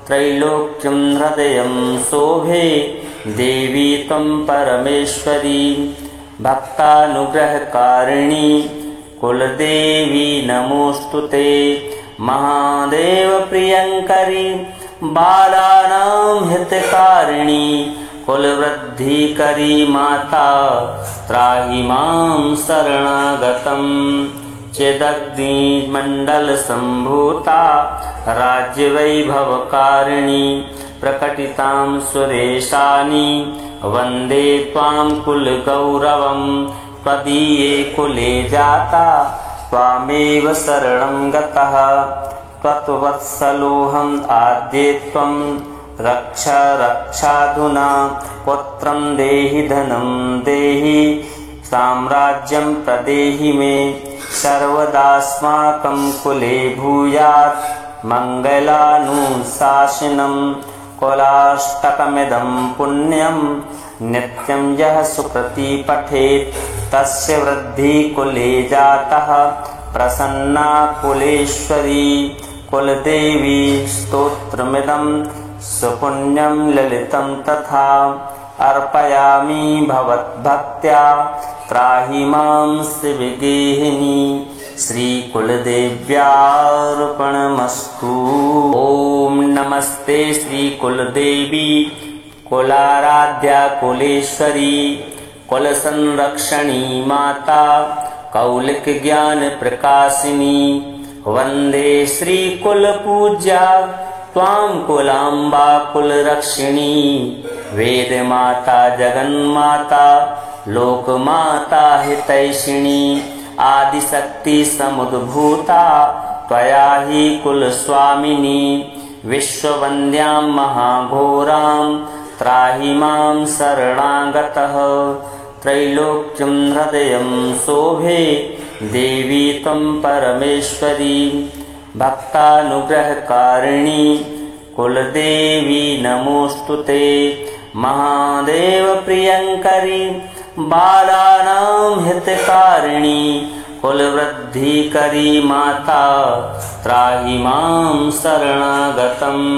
त्रैलोक्यं हृदयं शोभे देवी त्वं परमेश्वरी भक्तानुग्रहकारिणी कुलदेवी नमोस्तुते महादेव प्रियंकरी बालानां हितकारिणी कुलवृद्धिकरी माता त्राहि मां शरणागतम् चिदग्निमण्डलसम्भूता राज्यवैभवकारिणी प्रकटितां सुरेशानि वन्दे त्वां कुलगौरवं त्वदीये कुले जाता त्वामेव शरणं गतः त्वत्वत्सलोऽहम् आद्ये त्वं रक्ष रक्षाधुना पुत्रं देहि धनं देहि साम्राज्यं प्रदेहि मे सर्वदास्माकं कुले भूयात् मङ्गलानुशासनं कुलाष्टकमिदं पुण्यं नित्यं यः सुकृती पठेत् तस्य वृद्धि कुले जातः प्रसन्ना कुलेश्वरी कुलदेवी स्तोत्रमिदं सुपुण्यं ललितं तथा अर्पयामि भवद्भक्त्या त्राहि मां शिवगेहिनी श्रीकुलदेव्यार्पणमस्तु। ॐ नमस्ते श्रीकुलदेवी कुलाराध्या कुलेश्वरी कुलसंरक्षणी माता कौलिक ज्ञान प्रकाशिनी वन्दे श्रीकुलपूज्या त्वां कुलाम्बा कुलरक्षिणी वेदमाता जगन्माता लोकमाता हितैषिणी आदिशक्ति समुद्भूता त्वया हि कुलस्वामिनी विश्ववन्द्यां महाघोरां त्राहि मां शरणागतः त्रैलोक्यं हृदयं शोभे देवी त्वं परमेश्वरी भक्तानुग्रहकारिणी कुलदेवी नमोस्तुते महादेव प्रियंकरी बालानां हितकारिणी कुलवृद्धिकरी माता त्राहि मां शरणागतम्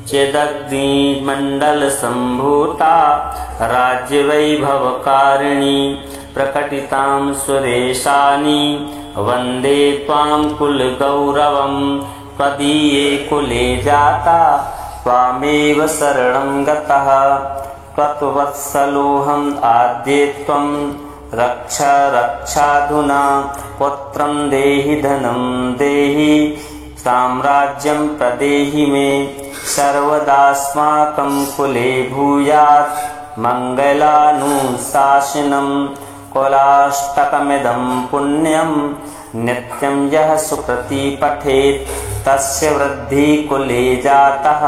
चिदग्निमण्डलसम्भूता राज्यवैभवकारिणी प्रकटितां सुरेशानि वन्दे त्वां कुलगौरवं त्वदीये कुले जाता त्वामेव शरणं गतः त्वत्वत्सलोऽहम् आद्ये त्वं रक्ष रक्षाधुना पुत्रं देहि धनं देहि साम्राज्यं प्रदेहि मे सर्वदास्माकं कुले भूयात् मङ्गलानुशासनं कुलाष्टकमिदं पुण्यं नित्यं यः सुकृति पठेत् तस्य वृद्धि कुले जातः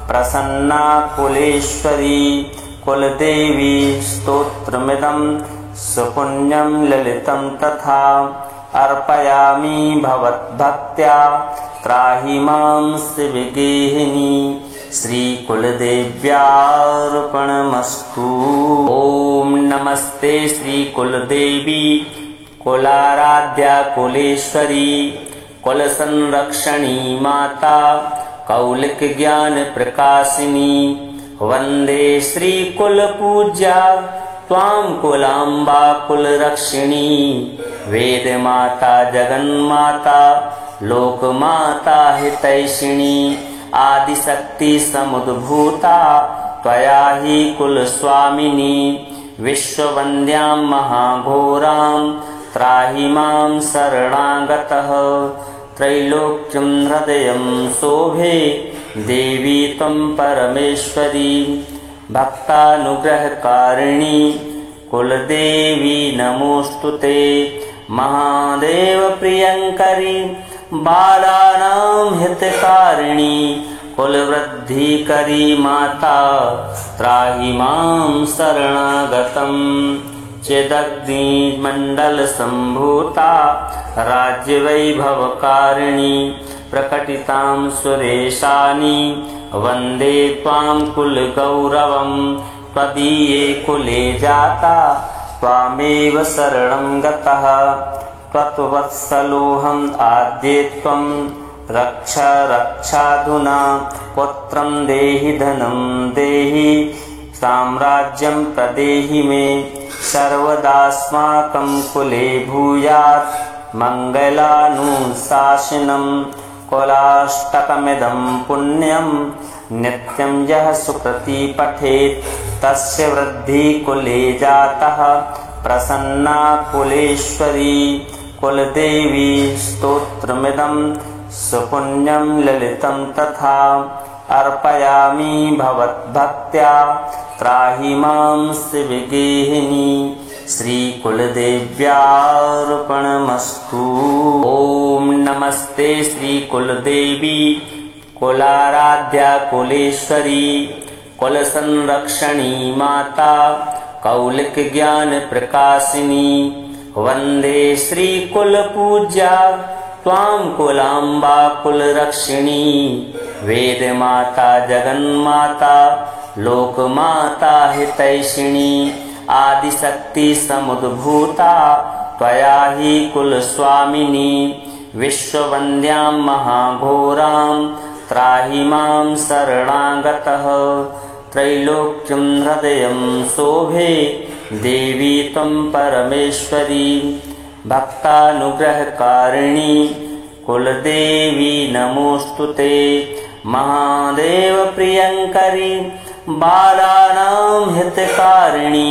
प्रसन्ना कुलेश्वरी कुलदेवी स्तोत्रमिदं सुपुण्यं ललितं तथा अर्पयामि भवद्भक्त्या त्राहि मां शिवगेहिनी श्रीकुलदेव्यार्पणमस्तु। ओम नमस्ते श्रीकुलदेवी कुलाराध्या कुलेश्वरी कुलसंरक्षणी माता कौलिक ज्ञान प्रकाशिनी वंदे श्रीकुलपूज्या त्वां कुलाम्बा कुलरक्षिणी वेद माता जगन्माता लोकमाता हितैषिणी आदिशक्ति समुद्भूता त्वया हि कुलस्वामिनी विश्ववन्द्यां महाघोरां त्राहि मां शरणागतः त्रैलोक्यं हृदयं शोभे देवी त्वं परमेश्वरी भक्तानुग्रहकारिणी कुलदेवी नमोस्तुते महादेव प्रियंकरी बालानां हितकारिणी कुलवृद्धिकरी माता त्राहि मां शरणागतं चिदग्निमण्डलसम्भूता राज्यवैभवकारिणी प्रकटितां सुरेशानी वन्दे त्वां कुलगौरवं त्वदीये कुले जाता त्वामेव शरणं गतः त्वत्वत्सलोऽहम् आद्ये त्वं रक्ष रक्षाधुना पुत्रं देहि धनं देहि साम्राज्यं प्रदेहि मे सर्वदास्माकं कुले भूयात् मङ्गलानुशासनं कुलाष्टकमिदं पुण्यं नित्यं यः सुकृति पठेत् तस्य वृद्धि कुले जातः प्रसन्ना कुलेश्वरी कुलदेवी स्तोत्रमिदं सुपुण्यं ललितं तथा अर्पयामि भवद्भक्त्या त्राहि मां शिवगेहिनी श्रीकुलदेव्यार्पणमस्तु। ओम नमस्ते श्रीकुलदेवी कुलाराध्या कुलेश्वरी कुलसंरक्षणी माता कौलिक ज्ञान प्रकाशिनी वंदे श्रीकुलपूज्या त्वां कुलाम्बा कुलरक्षिणी वेद माता जगन्माता लोकमाता हितैषिणी आदिशक्ति समुद्भूता त्वया हि कुलस्वामिनी विश्ववन्द्यां महाघोरां त्राहि मां शरणागतः त्रैलोक्यं हृदयं शोभे देवी त्वं परमेश्वरी भक्तानुग्रहकारिणी कुलदेवी नमोस्तुते महादेव प्रियंकरी बालानां हितकारिणी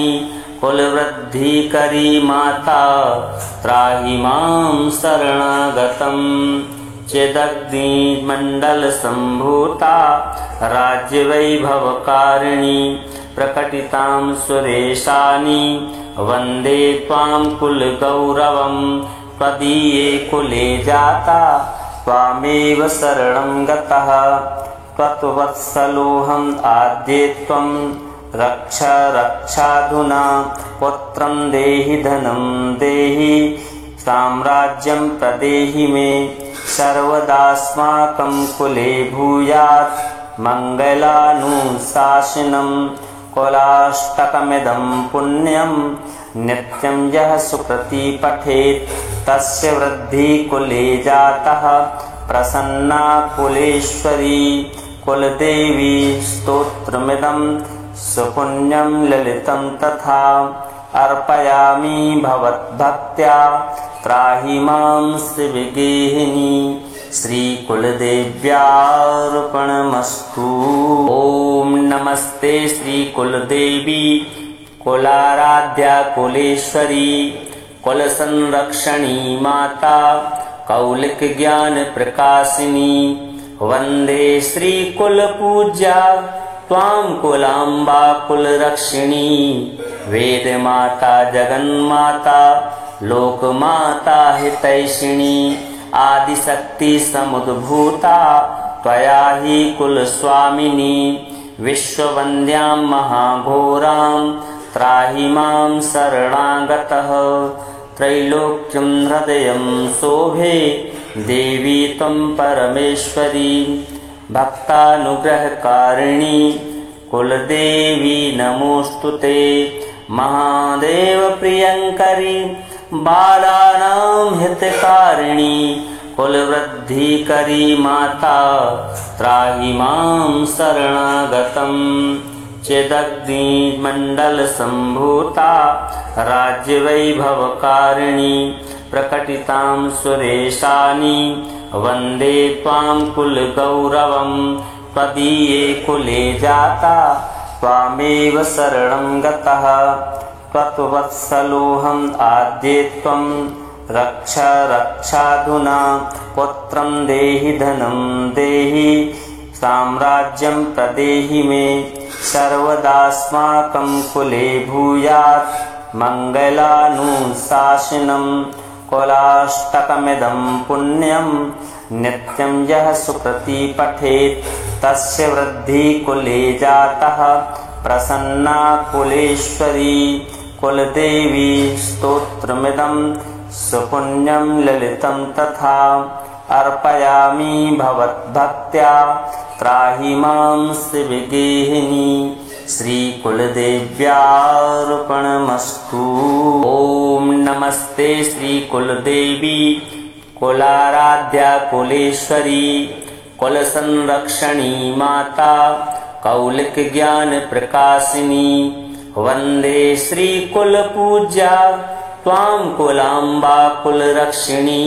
कुलवृद्धिकरी माता त्राहि मां शरणागतं चिदग्निमण्डलसम्भूता राज्यवैभवकारिणी प्रकटितां सुरेशानी वन्दे त्वां कुलगौरवं त्वदीये कुले जाता त्वामेव शरणं गतः त्वत्वत्सलोऽहम् आद्ये त्वं रक्ष रक्षाधुना पुत्रं देहि धनं देहि साम्राज्यं प्रदेहि मे सर्वदास्माकं कुले भूयात् मङ्गलानुशासनं कुलाष्टकमिदं पुण्यं नित्यं यः सुकृति पठेत् तस्य वृद्धि कुले जातः प्रसन्ना कुलेश्वरी कुलदेवी स्तोत्रमिदं सुपुण्यं ललितं तथा अर्पयामि भवद्भक्त्या त्राहि मां शिवगेहिनी श्रीकुलदेव्यार्पणमस्तु। ओम नमस्ते श्रीकुलदेवी कुलाराध्या कुलेश्वरी कुल संरक्षणी माता कौलिक ज्ञान प्रकाशिनी वंदे श्री कुल पूज्या त्वां कुलाम्बा कुल रक्षिणी वेद माता जगन्माता लोक माता हितैषिणी आदिशक्ति समुद्भूता त्वया ही कुल स्वामिनी विश्ववन्द्यां महाघोरां त्राहि मां शरणागतः त्रैलोक्यं हृदयं शोभे देवी त्वं परमेश्वरी भक्तानुग्रहकारिणी कुलदेवी नमोस्तुते महादेव प्रियंकरी बालानां हितकारिणी कुलवृद्धिकरी माता त्राहि मां शरणागतम् चिदग्निमण्डल सम्भूता राज्यवैभवकारिणी प्रकटितां सुरेशानी वन्दे त्वां कुलगौरवं त्वदीये कुले जाता त्वामेव शरणं गतः त्वत्वत्सलोऽहम् आद्ये त्वं रक्ष रक्षाधुना पुत्रं देहि धनं देहि साम्राज्यं प्रदेहि मे सर्वदास्माकं कुले भूयात् मङ्गलानुशासनं कुलाष्टकमिदं पुण्यं नित्यं यः सुकृति पठेत् तस्य वृद्धि कुले जातः प्रसन्ना कुलेश्वरी कुलदेवी स्तोत्रमिदं सुपुण्यं ललितं तथा अर्पयामि भवद्भक्त्या त्राहि मां शिवगेहिनी श्री कुलदेव्यार्पणमस्तु। ओम नमस्ते श्री कुलदेवी कुलाराध्या कुलेश्वरी कुल संरक्षणी माता कौलिक ज्ञान प्रकाशिनी वंदे श्री कुल पूज्या त्वां कुलाम्बा कुल रक्षिणी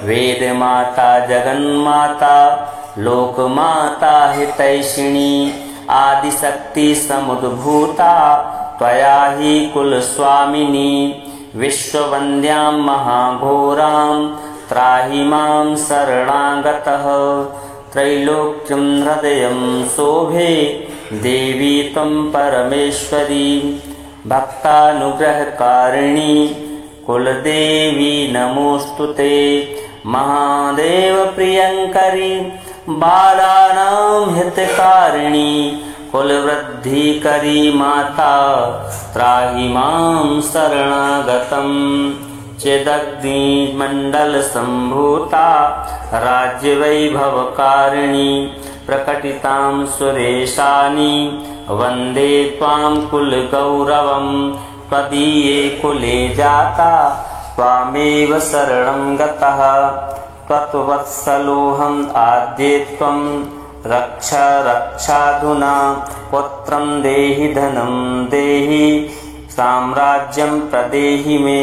वेद माता जगन्माता लोक माता हितैषिणी आदिशक्ति समुद्भूता त्वया ही कुल स्वामिनी विश्ववन्द्यां महाघोरां त्राहि मां शरणागतः त्रैलोक्यं हृदयं शोभे देवी त्वं परमेश्वरी भक्तानुग्रहकारिणी कुलदेवी नमोस्तुते महादेव प्रियंकरी बालानां हितकारिणी कुलवृद्धिकरी माता त्राहि मां शरणागतम् चिदग्निमण्डल सम्भूता राज्यवैभवकारिणी प्रकटितां सुरेशानी वन्दे त्वां कुलगौरवं त्वदीये कुले जाता त्वामेव शरणं गतः त्वत्वत्सलोऽहम् आद्ये त्वं रक्ष रक्षाधुना पुत्रं देहि धनं देहि साम्राज्यं प्रदेहि मे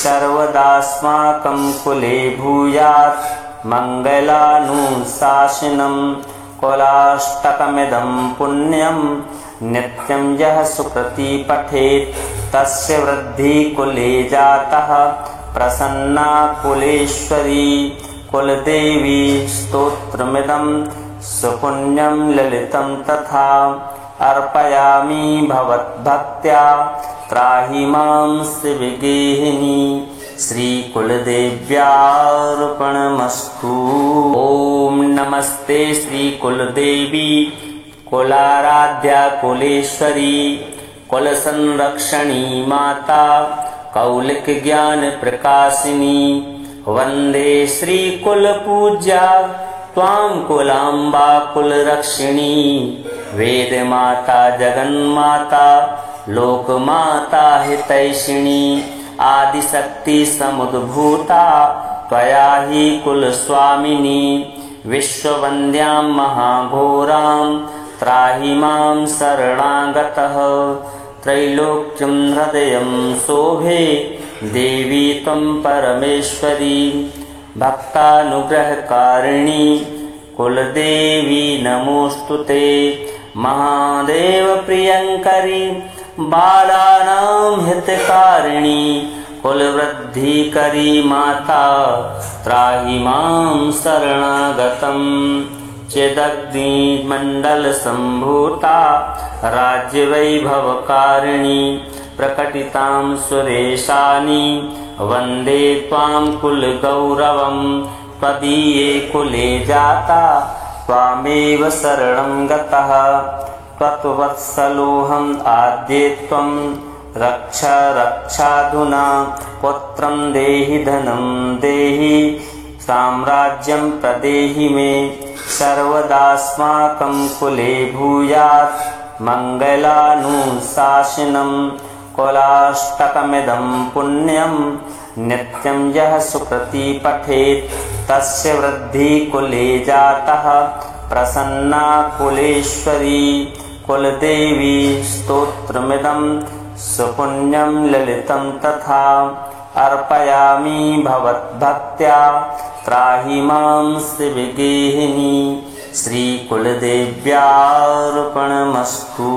सर्वदास्माकं कुले भूयात् मङ्गलानुशासनं कुलाष्टकमिदं पुण्यं नित्यं यः सुकृति पठेत् तस्य वृद्धि कुले जातः प्रसन्ना कुलेश्वरी कुलदेवी स्तोत्रमिदं सुपुण्यं ललितं तथा अर्पयामि भवद्भक्त्या त्राहि मां शिवगेहिनी श्री कुलदेव्यार्पणमस्तु। ओम नमस्ते श्री कुलदेवी कुलाराध्या कुलेश्वरी कुल संरक्षणी माता कौलिक ज्ञान प्रकाशिनी वंदे श्री कुल पूज्या त्वां कुलाम्बा कुल रक्षिणी वेद माता जगन्माता लोक माता हितैषिणी आदिशक्ति समुद्भूता त्वया ही कुल स्वामिनी विश्ववन्द्यां महाघोरां त्राहि मां शरणागतः त्रैलोक्यं हृदयं शोभे देवी त्वं परमेश्वरी भक्तानुग्रहकारिणी कुलदेवी नमोस्तुते महादेव प्रियंकरी बालानां हितकारिणी कुलवृद्धिकरी माता त्राहि मां शरणागतम् चिदग्निमण्डलसम्भूता राज्यवैभवकारिणी प्रकटितां सुरेशानि वन्दे त्वां कुलगौरवम् त्वदीये कुले जाता त्वामेव शरणं गतः त्वत्वत्सलोऽहम् आद्ये त्वं रक्ष रक्षाधुना पुत्रं देहि धनं देहि साम्राज्यं प्रदेहि मे सर्वदास्माकं कुले भूयात् मङ्गलानुशासनं कुलाष्टकमिदं पुण्यं नित्यं यः सुकृती पठेत् तस्य वृद्धि कुले जातः प्रसन्ना कुलेश्वरी कुलदेवी स्तोत्रमिदं सुपुण्यं ललितं तथा अर्पयामि भवद्भक्त्या त्राहि मां शिवगेहिनी श्रीकुलदेव्यार्पणमस्तु।